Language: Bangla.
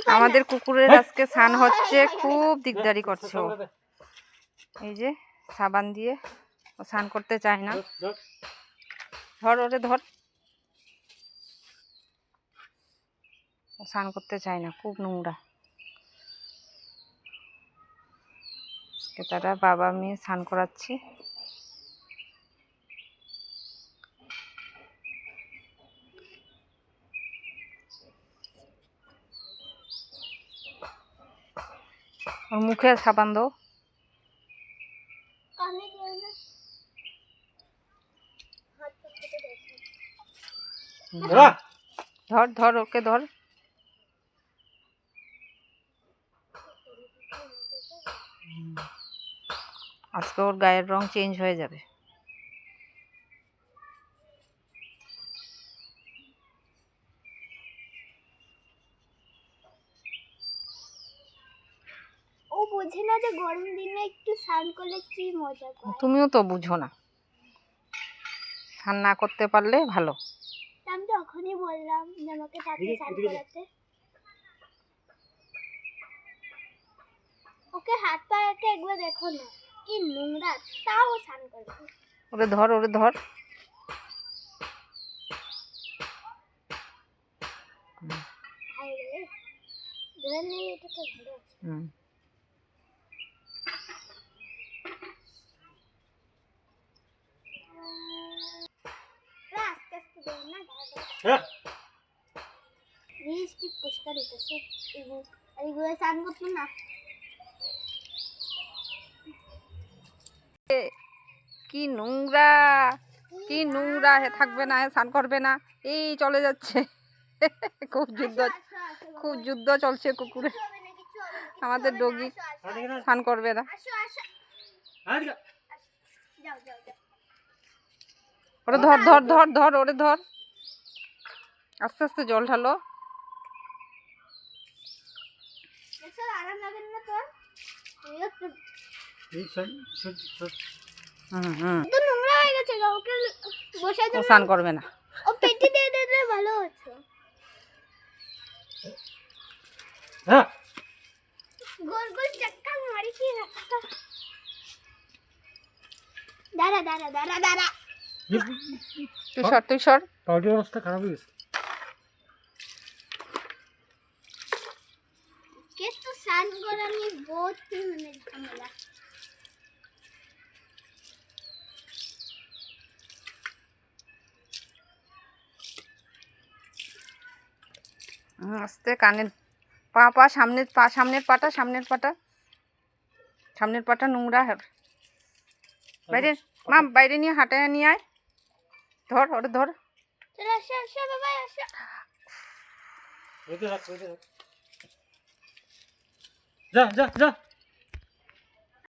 আমাদের কুকুরের আজকে স্নান হচ্ছে, খুব দিকদারি করছে ও। এই যে সাবান দিয়ে ও স্নান করতে চায় না। ধর ওরে ধর, ও স্নান করতে চায় না, খুব নোংরা। আজকে তারা বাবা মেয়ে স্নান করাচ্ছি। ওর মুখে সাবান দাও। ধর ধর ওকে ধর। আজকে ওর গায়ের রং চেঞ্জ হয়ে যাবে। ও বোঝে না যে গরম দিনে একটু স্নান করলে কি মজা পায়। তুমিও তো বুঝো না, স্নান না করতে পারলে ভালো। আমি তো এখনই বললাম যে আমাকে তাকে স্নান করাতে। ওকে হাত পাকে একবার দেখো না, কি নোংরা, তাও স্নান করবে। ওরে ধর, ওরে ধর। কি পুষ্কার হইতেছে, এইগুলো স্নান করতো না। কি নোংরা, কি নোংরা, হে থাকবে না, হে স্নান করবে না, এই চলে যাচ্ছে। খুব যুদ্ধ, খুব যুদ্ধ চলছে কুকুরে। আমাদের ডগি স্নান করবে না। ওরে ধর ধর ধর ধর, ওরে ধর। আস্তে আস্তে জল ঢালো। আরাম লাগে না তোর? তো নোংরা হয়ে গেছে, ওকে বসে ও স্নান করবে না। ও পেটি দিয়ে দিলে ভালো হতো। গোল গোল চক্কর মারি কি রাখা। দাঁড়া দাঁড়া দাঁড়া দাঁড়া, তুই সর, তুই সর। পাউডার অবস্থা খারাপ হয়ে গেছে। কিন্তু স্নান করানি বহুত মানে ঝামেলা। আস্তে কানের পা পা সামনের পা, সামনের পাটা, সামনের পাটা, সামনের পাটা নোংরা। বাইরে মা, বাইরে নিয়ে হাঁটায় নিয়ে আয়। ধর ওরে ধর। আসো আসো বাবা আসো। যা যা যা।